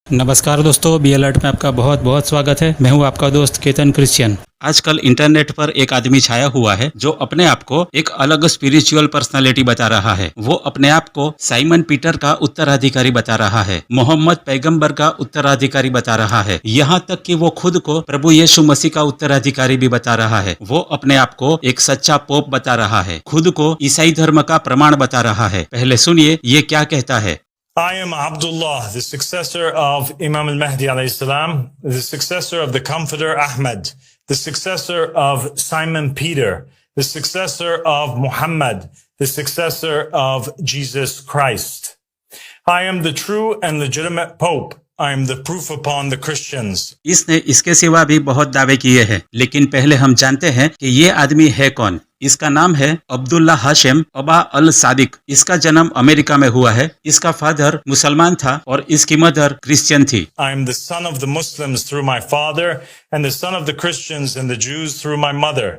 नमस्कार दोस्तों, be alert में आपका बहुत बहुत स्वागत है। मैं हूं आपका दोस्त केतन क्रिश्चियन। आजकल इंटरनेट पर एक आदमी छाया हुआ है जो अपने आप को एक अलग स्पिरिचुअल पर्सनालिटी बता रहा है। वो अपने आप को साइमन पीटर का उत्तराधिकारी बता रहा है, मोहम्मद पैगंबर का उत्तराधिकारी बता रहा है, यहाँ तक कि वो खुद को प्रभु यीशु मसीह का उत्तराधिकारी भी बता रहा है। वो अपने आप को एक सच्चा पोप बता रहा है, खुद को ईसाई धर्म का प्रमाण बता रहा है। पहले सुनिए ये क्या कहता है। I am Abdullah, the successor of Imam al-Mahdi alayhi salam, the successor of the Comforter Ahmed, the successor of Simon Peter, the successor of Muhammad, the successor of Jesus Christ. I am the true and legitimate Pope. I am the proof upon the Christians. इसने इसके सिवा भी बहुत दावे किए हैं, लेकिन पहले हम जानते हैं कि ये आदमी है कौन। इसका नाम है अब्दुल्ला हाशिम अबा अल सादिक। इसका जन्म अमेरिका में हुआ है। इसका फादर मुसलमान था और इसकी मदर क्रिश्चियन थी। I am the son of the Muslims through my father and the son of the Christians and the Jews through my mother.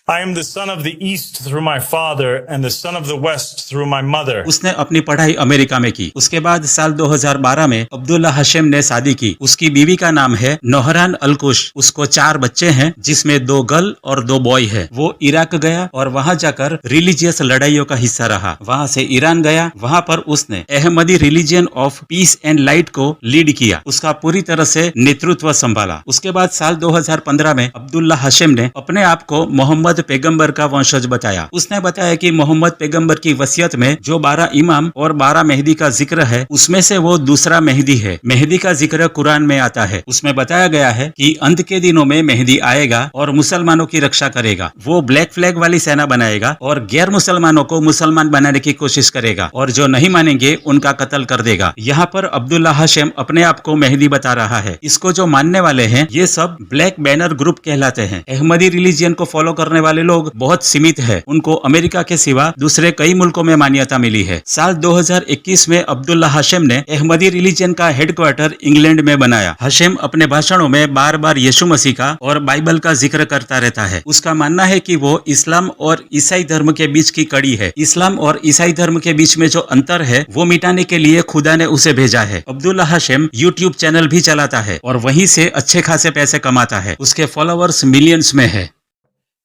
I am the son of the East through my father and the son of the West through my mother. उसने अपनी पढ़ाई America में की। उसके बाद साल 2012 में अब्दुल्ला हाशिम ने शादी की। उसकी बीवी का नाम है नोहरान अलकुश। उसको 4 बच्चे हैं, जिसमें 2 गर्ल और 2 बॉय है। वो इराक गया और वहाँ जाकर रिलीजियस लड़ाइयों का हिस्सा रहा। वहाँ से ईरान गया। वहाँ पर उसने Ahmadi religion of peace and light को लीड किया। उसका पूरी तरह से नेतृत्व संभाला। उसके बाद साल 2015 में अब्दुल्ला हाशिम ने अपने आप को मोहम्मद पैगंबर का वंशज बताया। उसने बताया कि मोहम्मद पैगंबर की वसीयत में जो 12 इमाम और 12 मेहदी का जिक्र है, उसमें से वो दूसरा मेहदी है। मेहदी का जिक्र कुरान में आता है। उसमें बताया गया है कि अंत के दिनों में मेहदी आएगा और मुसलमानों की रक्षा करेगा। वो ब्लैक फ्लैग वाली सेना बनाएगा और गैर मुसलमानों को मुसलमान बनाने की कोशिश करेगा और जो नहीं मानेंगे उनका कत्ल कर देगा। यहाँ पर अब्दुल्ला हाशिम अपने आप को मेहदी बता रहा है। इसको जो मानने वाले हैं ये सब ब्लैक बैनर ग्रुप कहलाते हैं। अहमदी रिलीजियन को फॉलो करने वाले लोग बहुत सीमित है। उनको अमेरिका के सिवा दूसरे कई मुल्कों में मान्यता मिली है। साल 2021 में अब्दुल्ला हाशिम ने अहमदी रिलीजन का हेडक्वार्टर इंग्लैंड में बनाया। हाशिम अपने भाषणों में बार बार यीशु मसीह का और बाइबल का जिक्र करता रहता है। उसका मानना है कि वो इस्लाम और ईसाई धर्म के बीच की कड़ी है। इस्लाम और ईसाई धर्म के बीच में जो अंतर है वो मिटाने के लिए खुदा ने उसे भेजा है। अब्दुल्ला हाशिम यूट्यूब चैनल भी चलाता है और वहीं से अच्छे खासे पैसे कमाता है। उसके फॉलोअर्स मिलियंस में है।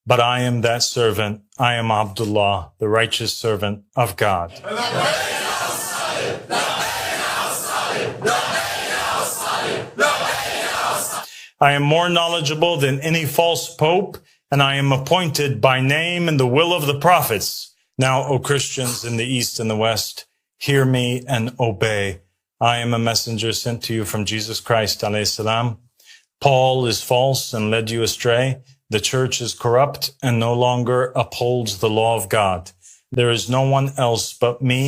But I am that servant. I am Abdullah, the righteous servant of God. I am more knowledgeable than any false pope, and I am appointed by name and the will of the prophets. Now, O Christians in the East and the West, hear me and obey. I am a messenger sent to you from Jesus Christ, alayhi salam. Paul is false and led you astray. The church is corrupt and no longer upholds the law of God. There is no one else but me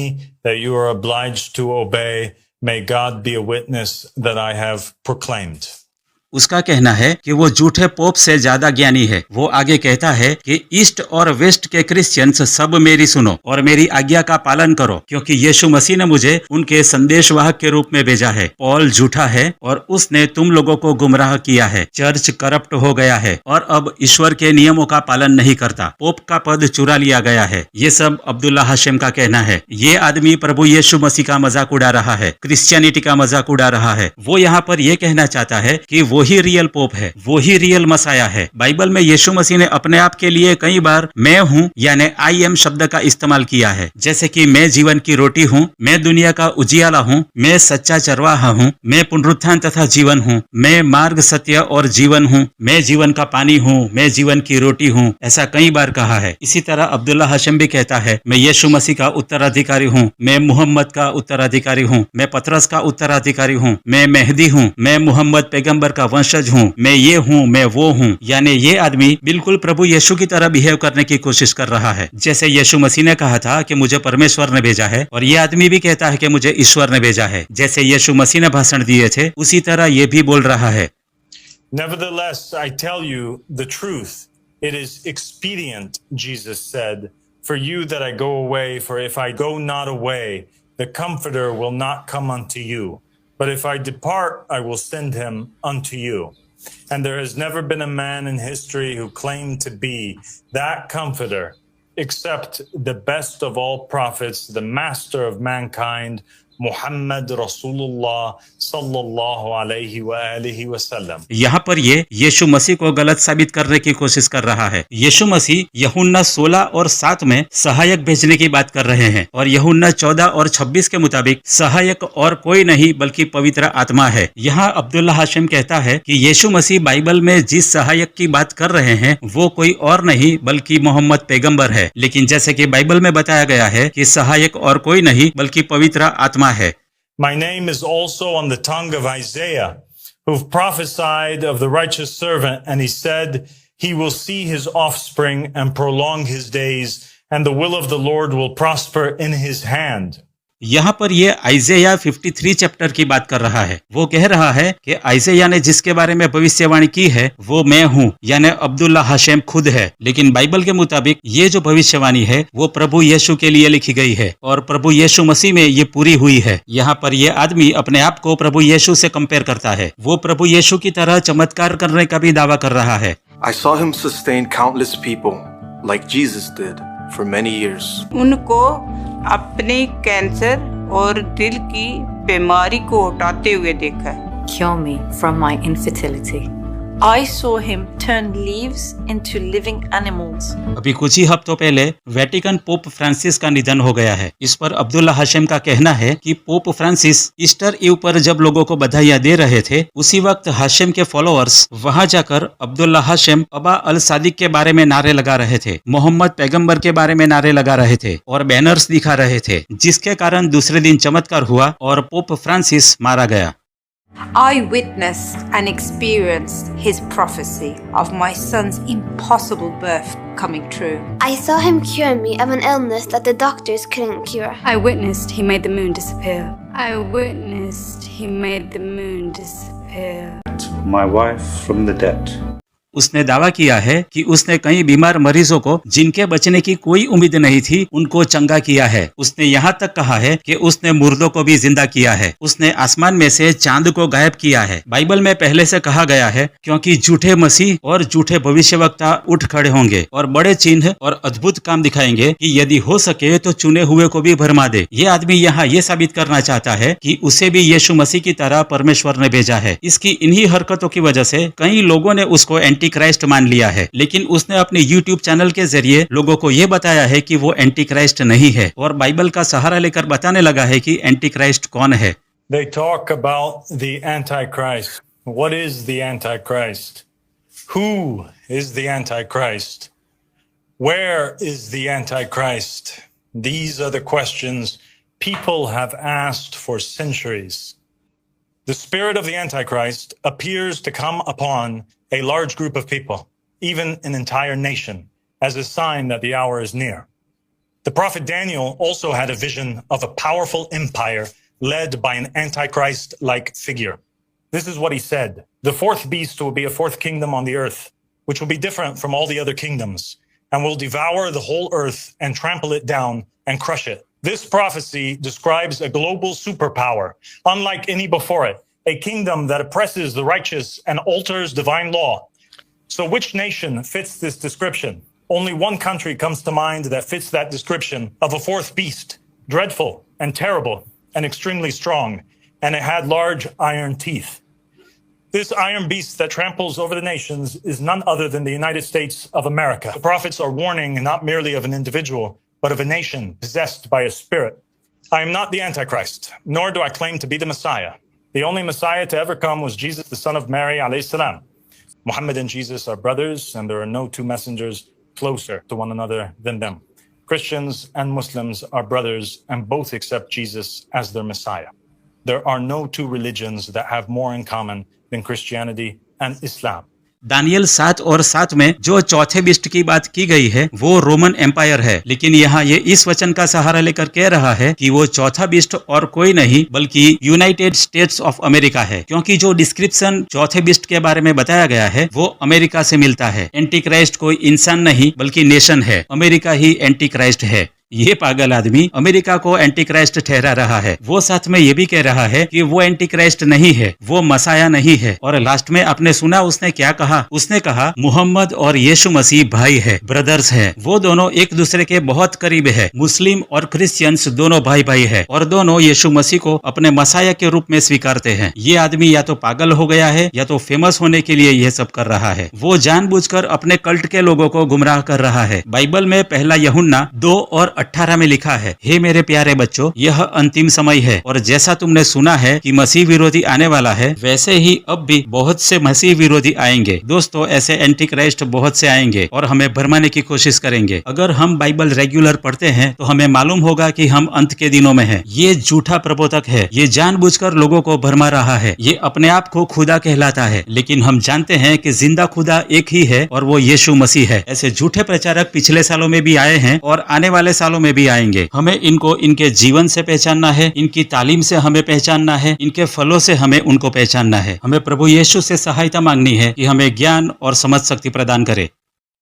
that you are obliged to obey. May God be a witness that I have proclaimed. उसका कहना है कि वो झूठे pope से ज्यादा ज्ञानी है। वो आगे कहता है कि ईस्ट और वेस्ट के क्रिश्चियंस सब मेरी सुनो और मेरी आज्ञा का पालन करो, क्योंकि यीशु मसीह ने मुझे उनके संदेशवाहक के रूप में भेजा है। पॉल झूठा है और उसने तुम लोगों को गुमराह किया है। चर्च करप्ट हो गया है और अब ईश्वर के नियमों का पालन नहीं करता। पोप का पद चुरा लिया गया है। ये सब अब्दुल्ला हाशिम का कहना है। ये आदमी प्रभु यीशु मसीह का मजाक उड़ा रहा है, क्रिश्चियनिटी का मजाक उड़ा रहा है। वो यहाँ पर यह कहना चाहता है कि वो ही रियल पोप है, वो ही रियल मसाया है। बाइबल में यीशु मसीह ने अपने आप के लिए कई बार मैं हूँ यानी आई एम शब्द का इस्तेमाल किया है, जैसे कि मैं जीवन की रोटी हूँ, मैं दुनिया का उजियाला हूँ, मैं सच्चा चरवाहा हूँ, मैं पुनरुत्थान तथा जीवन हूँ, मैं मार्ग सत्य और जीवन हूँ, मैं जीवन का पानी हूँ, मैं जीवन की रोटी हूँ। ऐसा कई बार कहा है। इसी तरह अब्दुल्ला हाशिम भी कहता है मैं यीशु मसीह का उत्तराधिकारी हूँ, मैं मुहम्मद का उत्तराधिकारी हूँ, मैं पतरस का उत्तराधिकारी हूँ, मैं मेहदी हूँ, मैं मुहम्मद पैगंबर का वंशज हूँ, मैं ये हूँ, मैं वो हूँ। यानी ये आदमी बिल्कुल प्रभु यीशु की तरह बिहेव करने की कोशिश कर रहा है, जैसे यीशु मसीह ने कहा था कि मुझे परमेश्वर ने भेजा है, और ये आदमी भी कहता है कि मुझे ईश्वर ने भेजा है। जैसे यीशु मसीह ने भाषण दिए थे उसी तरह ये भी बोल रहा है। Nevertheless, I tell you the truth. It is expedient, Jesus said, for you that I go away, for if I go not away, the Comforter will not come unto you. But if I depart, I will send him unto you. And there has never been a man in history who claimed to be that Comforter, except the best of all prophets, the master of mankind, Muhammad Rasulullah sallallahu alayhi wa alihi wa sallam. यहाँ पर ये यीशु मसीह को गलत साबित करने की कोशिश कर रहा है। यीशु मसीह यूहन्ना 16 और 7 में सहायक भेजने की बात कर रहे हैं और यूहन्ना 14 और 26 के मुताबिक सहायक और कोई नहीं बल्कि पवित्र आत्मा है। यहाँ अब्दुल्ला हाशिम कहता है कि यीशु मसीह बाइबल में जिस सहायक की बात कर रहे हैं वो कोई और नहीं बल्कि मोहम्मद पैगंबर है, लेकिन जैसे कि बाइबल में बताया गया है कि सहायक और कोई नहीं बल्कि पवित्र आत्मा है। My name is also on the tongue of Isaiah, who prophesied of the righteous servant, and he said, he will see his offspring and prolong his days, and the will of the Lord will prosper in his hand. यहाँ पर ये आइज़ाया 53 chapter की बात कर रहा है। वो कह रहा है कि आइज़ाया ने जिसके बारे में भविष्यवाणी की है वो मैं हूँ, यानी अब्दुल्ला हाशिम खुद है। लेकिन बाइबल के मुताबिक ये जो भविष्यवाणी है वो प्रभु यीशु के लिए लिखी गई है और प्रभु यीशु मसीह में ये पूरी हुई है। यहाँ पर ये आदमी अपने आप को प्रभु यीशु से कंपेयर करता है। वो प्रभु यीशु की तरह चमत्कार करने का भी दावा कर रहा है। I saw him sustain countless people like Jesus did for many years. उनको अपने कैंसर और दिल की बीमारी को हटाते हुए देखा है। Cure me from my infertility. I saw him turn leaves into living animals. अभी कुछ ही हफ्तों पहले वेटिकन पोप फ्रांसिस का निधन हो गया है। इस पर अब्दुल्ला हाशिम का कहना है कि पोप फ्रांसिस ईस्टर ईव पर जब लोगों को बधाइयां दे रहे थे, उसी वक्त हाशिम के फॉलोअर्स वहां जाकर अब्दुल्ला हाशिम अबा अल सादिक के बारे में नारे लगा रहे थे, मोहम्मद पैगंबर के बारे में नारे लगा रहे थे और बैनर्स दिखा रहे थे, जिसके कारण दूसरे दिन चमत्कार हुआ और पोप फ्रांसिस मारा गया। I witnessed and experienced his prophecy of my son's impossible birth coming true. I saw him cure me of an illness that the doctors couldn't cure. I witnessed he made the moon disappear. I witnessed he made the moon disappear. My wife from the dead. उसने दावा किया है कि उसने कई बीमार मरीजों को जिनके बचने की कोई उम्मीद नहीं थी उनको चंगा किया है। उसने यहाँ तक कहा है कि उसने मुर्दों को भी जिंदा किया है। उसने आसमान में से चांद को गायब किया है। बाइबल में पहले से कहा गया है क्योंकि झूठे मसीह और झूठे भविष्यवक्ता उठ खड़े होंगे और बड़े चिन्ह और अद्भुत काम दिखाएंगे कि यदि हो सके तो चुने हुए को भी भरमा दे। ये आदमी यहाँ ये साबित करना चाहता है कि उसे भी यीशु मसीह की तरह परमेश्वर ने भेजा है। इसकी इन्हीं हरकतों की वजह से कई लोगों ने उसको एंटी क्राइस्ट मान लिया है, लेकिन उसने अपने YouTube चैनल के जरिए लोगों को यह बताया है कि वो एंटी क्राइस्ट नहीं है और बाइबल का सहारा लेकर बताने लगा है कि एंटी क्राइस्ट कौन है। They talk about the Antichrist. What is the Antichrist? Who is the Antichrist? Where is the Antichrist? These are the questions people have asked for centuries. The spirit of the Antichrist appears to come upon a large group of people, even an entire nation, as a sign that the hour is near. The prophet Daniel also had a vision of a powerful empire led by an Antichrist-like figure. This is what he said. The fourth beast will be a fourth kingdom on the earth, which will be different from all the other kingdoms, and will devour the whole earth and trample it down and crush it. This prophecy describes a global superpower, unlike any before it, a kingdom that oppresses the righteous and alters divine law. So which nation fits this description? Only one country comes to mind that fits that description of a fourth beast, dreadful and terrible and extremely strong, and it had large iron teeth. This iron beast that tramples over the nations is none other than the United States of America. The prophets are warning not merely of an individual, but of a nation possessed by a spirit. I am not the Antichrist, nor do I claim to be the Messiah. The only Messiah to ever come was Jesus, the son of Mary, alayhi salam. Muhammad and Jesus are brothers, and there are no two messengers closer to one another than them. Christians and Muslims are brothers, and both accept Jesus as their Messiah. There are no two religions that have more in common than Christianity and Islam. Daniel 7 और 7 में जो चौथे बिस्ट की बात की गई है वो रोमन एम्पायर है, लेकिन यहाँ ये इस वचन का सहारा लेकर कह रहा है कि वो चौथा बिस्ट और कोई नहीं बल्कि यूनाइटेड स्टेट्स ऑफ अमेरिका है, क्योंकि जो डिस्क्रिप्शन चौथे बिस्ट के बारे में बताया गया है वो अमेरिका से मिलता है। एंटी क्राइस्ट कोई इंसान नहीं बल्कि नेशन है, अमेरिका ही एंटी क्राइस्ट है। ये पागल आदमी अमेरिका को एंटी क्राइस्ट ठहरा रहा है। वो साथ में ये भी कह रहा है कि वो एंटी क्राइस्ट नहीं है, वो मसाया नहीं है। और लास्ट में आपने सुना उसने क्या कहा? उसने कहा मुहम्मद और यीशु मसीह भाई है, ब्रदर्स है। वो दोनों एक दूसरे के बहुत करीब है। मुस्लिम और क्रिश्चियंस दोनों भाई भाई है और दोनों यीशु मसीह को अपने मसाया के रूप में स्वीकारते हैं। ये आदमी या तो पागल हो गया है या तो फेमस होने के लिए यह सब कर रहा है। वो जानबूझकर अपने कल्ट के लोगों को गुमराह कर रहा है। बाइबल में पहला यूहन्ना 2:18 में लिखा है, हे मेरे प्यारे बच्चों, यह अंतिम समय है और जैसा तुमने सुना है कि मसीह विरोधी आने वाला है, वैसे ही अब भी बहुत से मसीह विरोधी आएंगे। दोस्तों, ऐसे एंटी क्राइस्ट बहुत से आएंगे और हमें भरमाने की कोशिश करेंगे। अगर हम बाइबल रेगुलर पढ़ते हैं तो हमें मालूम होगा कि हम अंत के दिनों में हैं। ये झूठा प्रबोधक है, ये जानबूझकर लोगों को भरमा रहा है। ये अपने आप को खुदा कहलाता है, लेकिन हम जानते हैं कि जिंदा खुदा एक ही है और वो यीशु मसीह है। ऐसे झूठे प्रचारक पिछले सालों में भी आए हैं और आने वाले सालों में भी आएंगे। हमें इनको इनके जीवन से पहचानना है, इनकी तालीम से हमें पहचानना है, इनके फलों से हमें उनको पहचानना है। हमें प्रभु यीशु से सहायता मांगनी है कि हमें ज्ञान और समझ शक्ति प्रदान करे।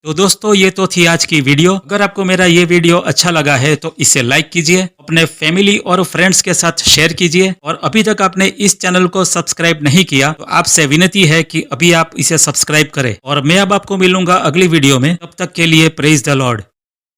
तो दोस्तों, ये तो थी आज की वीडियो। अगर आपको मेरा ये वीडियो अच्छा लगा है तो इसे लाइक कीजिए, अपने फैमिली और फ्रेंड्स के साथ शेयर कीजिए और अभी तक आपने इस चैनल को सब्सक्राइब नहीं किया तो आपसे विनती है कि अभी आप इसे सब्सक्राइब करें। और मैं अब आपको मिलूंगा अगली वीडियो में। तब तक के लिए प्रेज द लॉर्ड।